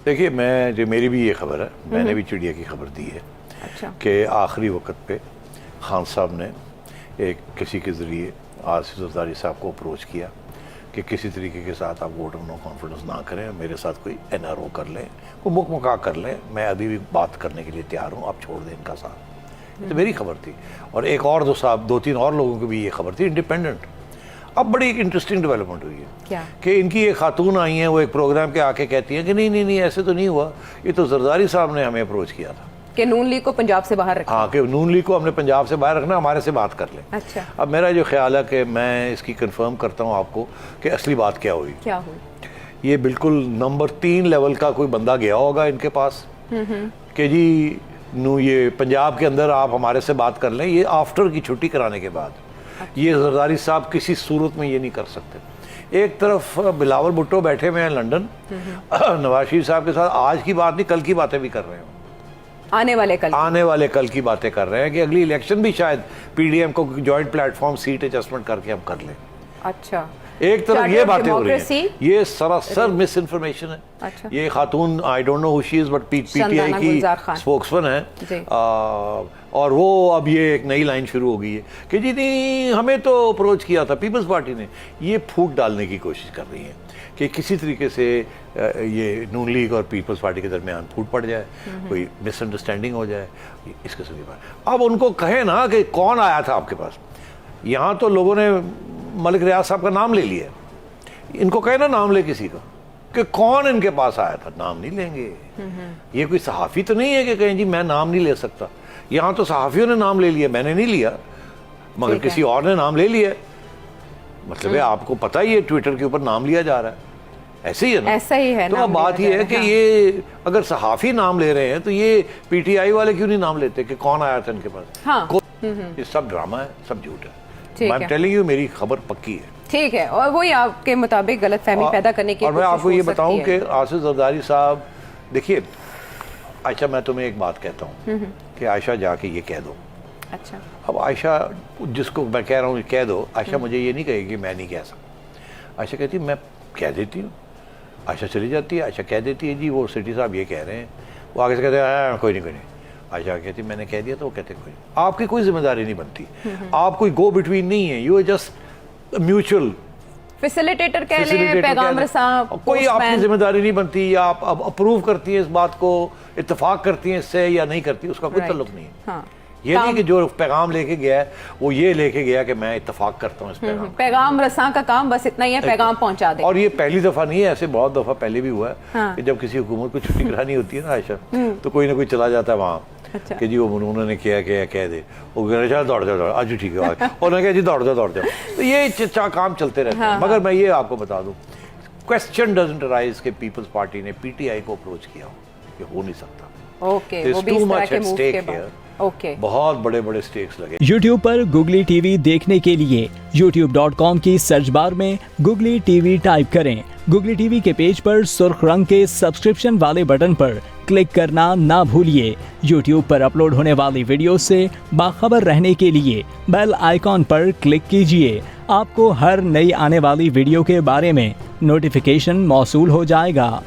देखिए, मैं जो मेरी भी ये खबर है, मैंने भी चिड़िया की खबर दी है। अच्छा। कि आखिरी वक्त पे खान साहब ने एक किसी के ज़रिए आसिफ ज़रदारी साहब को अप्रोच किया कि किसी तरीके के साथ आप वोट ऑफ नो कॉन्फिडेंस ना करें, मेरे साथ कोई NRO कर लें, कोई मुकमुका कर लें, मैं अभी भी बात करने के लिए तैयार हूँ, आप छोड़ दें इनका साथ। ये तो मेरी खबर थी। और एक और दो तीन और लोगों की भी ये खबर थी, इंडिपेंडेंट। अब बड़ी एक इंटरेस्टिंग डेवलपमेंट हुई है क्या? कि इनकी एक खातून आई हैं, वो एक प्रोग्राम के आके कहती हैं कि नहीं ऐसे तो नहीं हुआ, ये तो जरदारी साहब ने हमें अप्रोच किया था कि नून लीग को पंजाब से बाहर रखना। हाँ, कि नून लीग को हमने पंजाब से बाहर रखना, हमारे से बात कर लें। अच्छा। अब मेरा जो ख्याल है कि मैं इसकी कंफर्म करता हूँ आपको कि असली बात क्या हुई। क्या हुई? ये बिल्कुल नंबर 3 लेवल का कोई बंदा गया होगा इनके पास कि जी ये पंजाब के अंदर आप हमारे से बात कर लें, ये आफ्टर की छुट्टी कराने के बाद। ये जरदारी साहब किसी सूरत में ये नहीं कर सकते। एक तरफ बिलावल भुट्टो बैठे हुए हैं लंदन, नवाज शरीफ साहब के साथ आज की बात नहीं कल की बातें भी कर रहे हैं, आने वाले कल की बातें कर रहे हैं कि अगली इलेक्शन भी शायद PDM को जॉइंट प्लेटफॉर्म सीट एडजस्टमेंट करके हम कर लें। अच्छा। एक तरफ ये बातें हो रही हैं, ये सरासर मिस इन्फॉर्मेशन है। अच्छा। ये खातून I don't know who she is, but PTI की स्पोक्समैन है। और वो अब ये एक नई लाइन शुरू हो गई है कि जी नहीं, हमें तो अप्रोच किया था पीपल्स पार्टी ने। ये फूट डालने की कोशिश कर रही है कि किसी तरीके से ये नून लीग और पीपल्स पार्टी के दरमियान फूट पड़ जाए, कोई मिसअंडरस्टैंडिंग हो जाए, इस किस्म की बात। अब उनको कहे ना कि कौन आया था आपके पास। यहाँ तो लोगों ने मलिक रियाज साहब का नाम ले लिया, इनको कहे ना नाम ले किसी का कि कौन इनके पास आया था, नाम नहीं लेंगे। ये कोई सहाफ़ी तो नहीं है कि कहें जी मैं नाम नहीं ले सकता। यहाँ तो सहाफ़ियों ने नाम ले लिया, मैंने नहीं लिया, मगर किसी और ने नाम ले लिया। मतलब है आपको पता ही है ट्विटर के ऊपर नाम लिया जा रहा है, ऐसे ही है ना? ऐसा ही है। तो अब बात ये है कि ये अगर सहाफ़ी नाम ले रहे हैं तो ये PTI वाले क्यों नहीं नाम लेते कि कौन आया था इनके पास? हाँ। ये सब ड्रामा है, सब झूठ है। आई एम टेलिंग यू, मेरी खबर पक्की है। ठीक है, और वही आपके मुताबिक गलतफहमी पैदा करने की और मैं आपको ये बताऊं कि आसिफ जरदारी साहब, देखिए आयशा, मैं तुम्हें एक बात कहता हूँ कि आयशा जाके ये कह दो। अच्छा। अब आयशा जिसको मैं कह रहा हूँ कह दो, आयशा मुझे ये नहीं कहेगी मैं नहीं कह सकता। आयशा कहती मैं कह देती हूँ। आयशा चली जाती है, आयशा कह देती है जी वो सिटी साहब ये कह रहे हैं। वो आगे से कहते हैं कोई नहीं। आयशा कहती मैंने कह दिया, तो वो कहते कोई नहीं। आपकी कोई जिम्मेदारी नहीं बनती, आप कोई गो बिटवीन नहीं है, you are just mutual facilitator कह लें, पैगाम रसा, कोई आपकी जिम्मेदारी नहीं बनती। आप अब अप्रूव करती हैं इस बात को, इत्तेफाक करती हैं इससे या नहीं करती, उसका कोई ताल्लुक नहीं है। हाँ। ये नहीं कि जो पैगाम लेके गया है वो ये लेके गया कि मैं इत्तेफाक करता हूँ इस पैगाम रसा का काम बस इतना ही है, पैगाम पहुंचा दे। और ये पहली दफा नहीं है, ऐसे बहुत दफा पहले भी हुआ है। हाँ। कि जब किसी हुकूमत को छुट्टी करानी होती है ना आयशा, तो कोई ना कोई चला जाता है वहाँ। अच्छा। कि जी वो उन्होंने किया कह दे, वो दौड़ जाओ आज ठीक है, उन्होंने कहा जी दौड़ जाओ। तो ये काम चलते रहते हैं। मगर मैं ये आपको बता दूं, क्वेश्चन डजंट अराइज कि पीपल्स पार्टी ने PTI को अप्रोच किया, ये हो नहीं सकता। ओके, वो भी इस तरह के मूव के बाद। ओके, बहुत बड़े स्टेक्स लगे। YouTube पर Googly TV देखने के लिए youtube.com की सर्च बार में Googly TV टाइप करें। Googly TV के पेज पर सुर्ख रंग के सब्सक्रिप्शन वाले बटन पर क्लिक करना ना भूलिए। YouTube पर अपलोड होने वाली वीडियो से बाखबर रहने के लिए बेल आइकॉन पर क्लिक कीजिए। आपको हर नई आने वाली वीडियो के बारे में नोटिफिकेशन मौसूल हो जाएगा।